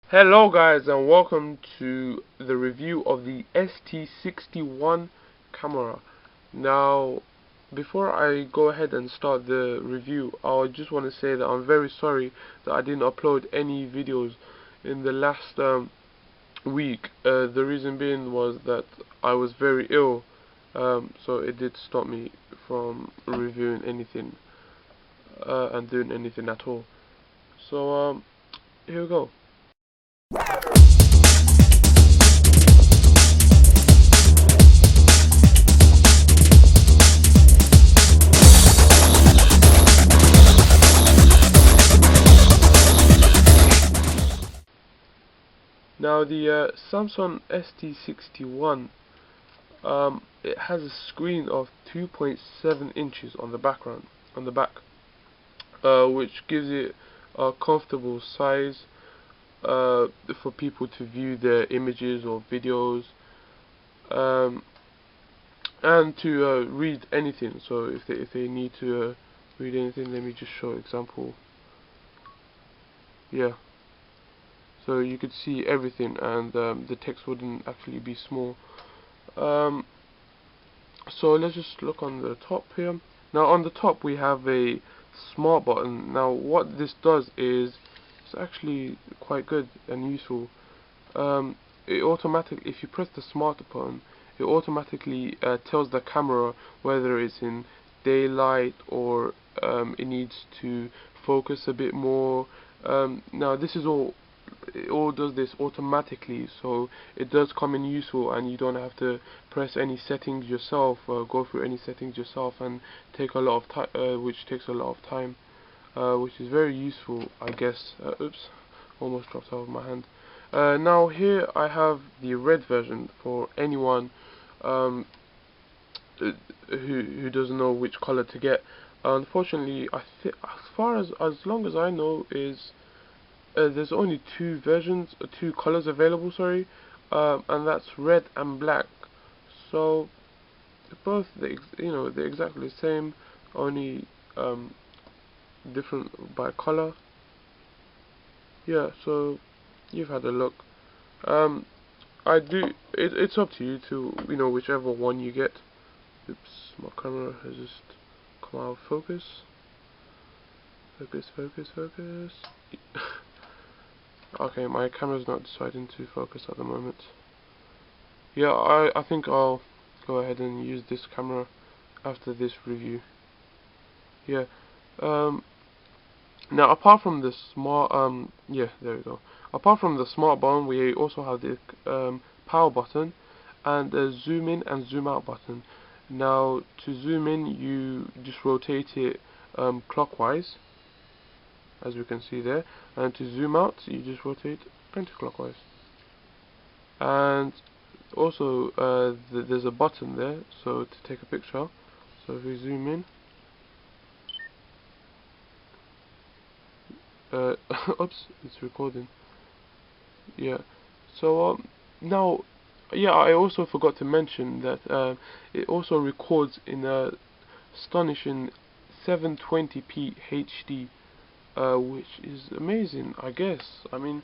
Hello guys, and welcome to the review of the ST61 camera. Now, before I go ahead and start the review, I just want to say that I'm very sorry that I didn't upload any videos in the last week. The reason being was that I was very ill, so it did stop me from reviewing anything and doing anything at all. So here we go. Now the Samsung ST61, it has a screen of 2.7 inches on the back, which gives it a comfortable size for people to view their images or videos, um, and to read anything. So if they need to read anything, let me just show an example. Yeah. So you could see everything, and the text wouldn't actually be small. Um, so let's just look on the top here. Now on the top we have a smart button. Now what this does is it's actually quite good and useful. If you press the smart button, it automatically tells the camera whether it's in daylight or it needs to focus a bit more. Now this is all does this automatically, so it does come in useful, and you don't have to press any settings yourself, go through any settings yourself, and take a lot of time, which takes a lot of time, which is very useful, I guess. Oops, almost dropped out of my hand. Now here I have the red version for anyone who doesn't know which color to get. Unfortunately, as long as I know, is there's only two colors available, sorry, and that's red and black. So both they're exactly the same, only different by color. Yeah, so you've had a look. Um, it's up to you to whichever one you get. Oops, my camera has just come out of focus. Focus. Okay, my camera's not deciding to focus at the moment. Yeah, I think I'll go ahead and use this camera after this review. Yeah. Um. Now, apart from the smart yeah, there we go. Apart from the smart button, we also have the power button and a zoom in and zoom out button. Now, to zoom in, you just rotate it clockwise, as we can see there, and to zoom out, you just rotate anti-clockwise. And also, there's a button there, so to take a picture. So if we zoom in, oops, it's recording. Yeah. So now, yeah, I also forgot to mention that it also records in a astonishing 720p HD, which is amazing, I guess. I mean,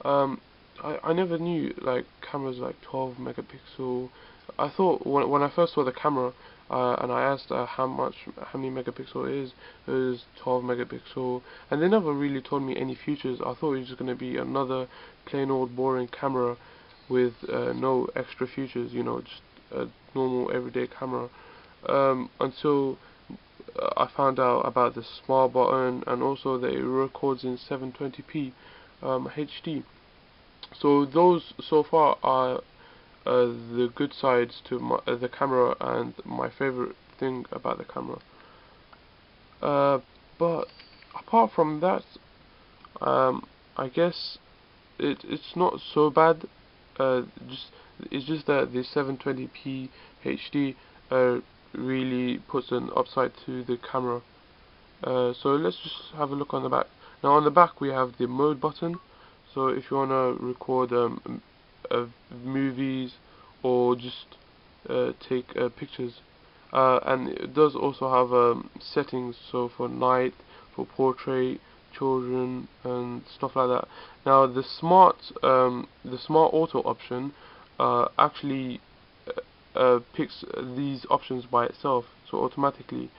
um, I never knew like cameras like 12 megapixel. I thought when I first saw the camera, and I asked how many megapixel it was 12 megapixel, and they never really told me any features. I thought it was just gonna be another plain old boring camera with no extra features, just a normal everyday camera. Until I found out about the smart button, and also that it records in 720p HD. So those so far are the good sides to the camera, and my favorite thing about the camera. Uh, but apart from that, I guess it's not so bad. Uh, just it's just that the 720p HD really puts an upside to the camera. So let's just have a look on the back. Now on the back we have the mode button. So if you want to record movies or just take pictures, and it does also have settings. So for night, for portrait, children and stuff like that. Now the smart auto option actually picks these options by itself, so automatically.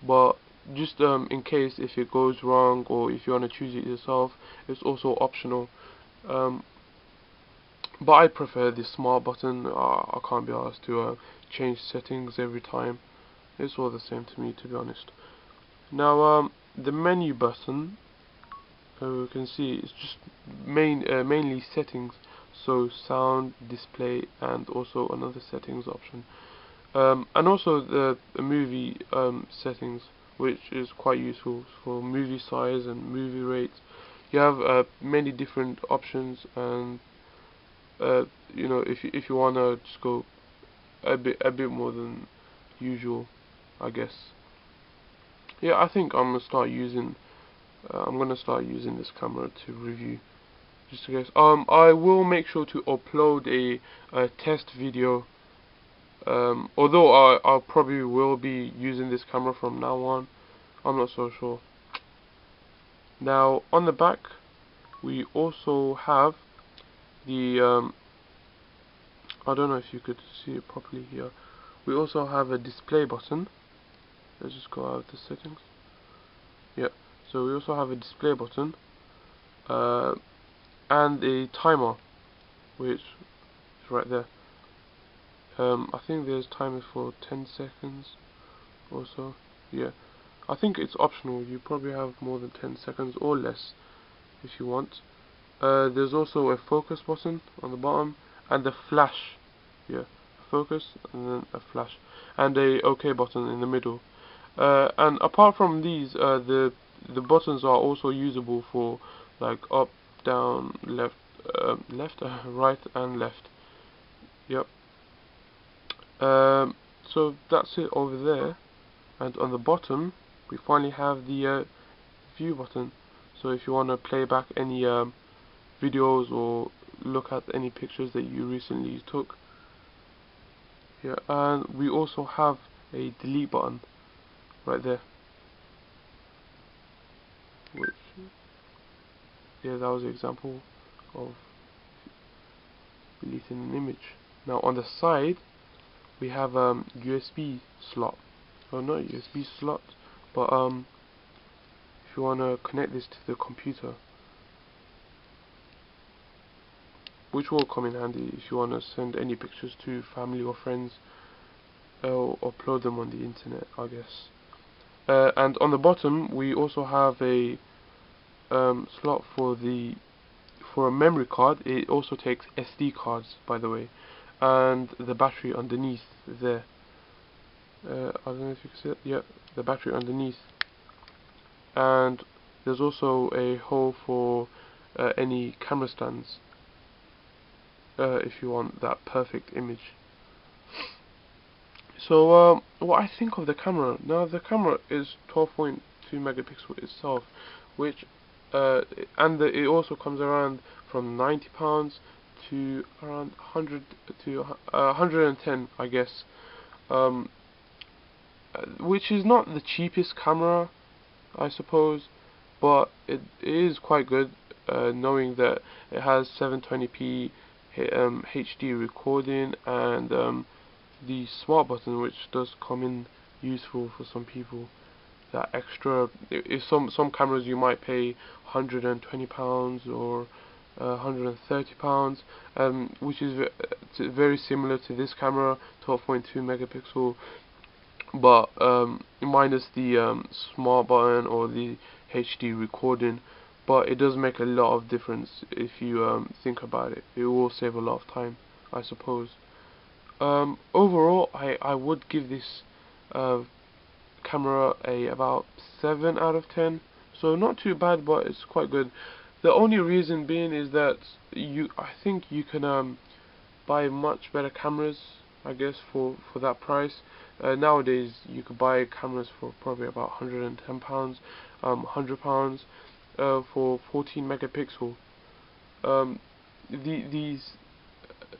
But just in case if it goes wrong or if you want to choose it yourself, it's also optional. Um, but I prefer the smart button. I can't be asked to change settings every time. It's all the same to me, to be honest. Now the menu button, we can see it's just mainly settings, so sound, display, and also another settings option, and also the movie settings, which is quite useful for movie size and movie rates. You have many different options, and you know, if you wanna just go a bit more than usual, I guess. Yeah, I think I'm gonna start using this camera to review, just in case. I will make sure to upload a test video. Although I probably will be using this camera from now on, I'm not so sure. Now on the back, we also have the I don't know if you could see it properly here. We also have a display button. Let's just go out of the settings. Yeah. So we also have a display button and a timer, which is right there. I think there's timer for 10 seconds or so. Yeah, I think it's optional. You probably have more than 10 seconds or less if you want. There's also a focus button on the bottom and a flash. Yeah, focus and then a flash and a OK button in the middle. And apart from these, the buttons are also usable for like up, down, left, right, and left. Yep. So that's it over there. And on the bottom, we finally have the view button. So if you want to play back any videos or look at any pictures that you recently took. Yeah, and we also have a delete button right there. Which, yeah, that was an example of deleting an image. Now on the side, we have USB slot. Well, not USB slot, but if you want to connect this to the computer, which will come in handy if you want to send any pictures to family or friends, or upload them on the internet, I guess. And on the bottom, we also have a slot for a memory card. It also takes SD cards, by the way, and the battery underneath there. I don't know if you can see it. Yeah, the battery underneath. And there's also a hole for any camera stands, if you want that perfect image. So what I think of the camera, now the camera is 12.2 megapixel itself, which it also comes around from £90 to around 100 to 110, I guess, which is not the cheapest camera, I suppose, but it is quite good, knowing that it has 720p HD recording and the smart button, which does come in useful for some people. That extra, if some cameras you might pay £120 or £130, which is very similar to this camera, 12.2 megapixel, but minus the smart button or the HD recording. But it does make a lot of difference if you think about it. It will save a lot of time, I suppose. Overall, I would give this camera about 7 out of 10. So not too bad, but it's quite good. The only reason being is that I think you can buy much better cameras, I guess, for that price. Nowadays you could buy cameras for probably about £110, £100 for 14 megapixel.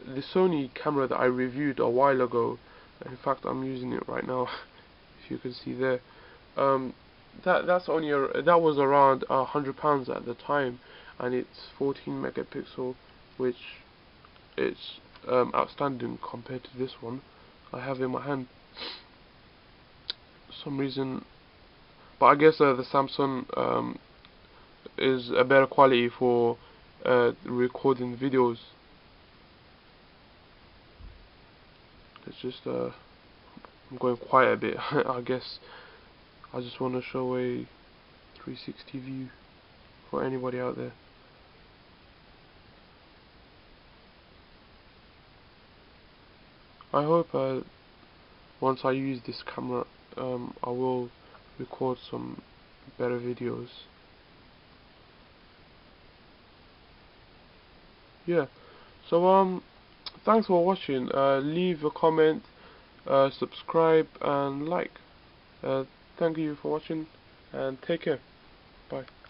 The Sony camera that I reviewed a while ago, in fact I'm using it right now, if you can see there, that's only that was around £100 at the time, and it's 14 megapixel, which is outstanding compared to this one I have in my hand. For some reason, but I guess the Samsung is a better quality for recording videos. It's just I'm going quiet a bit. I guess I just want to show a 360 view for anybody out there. I hope once I use this camera I will record some better videos. Yeah, so thanks for watching. Leave a comment, subscribe and like. Thank you for watching, and take care. Bye.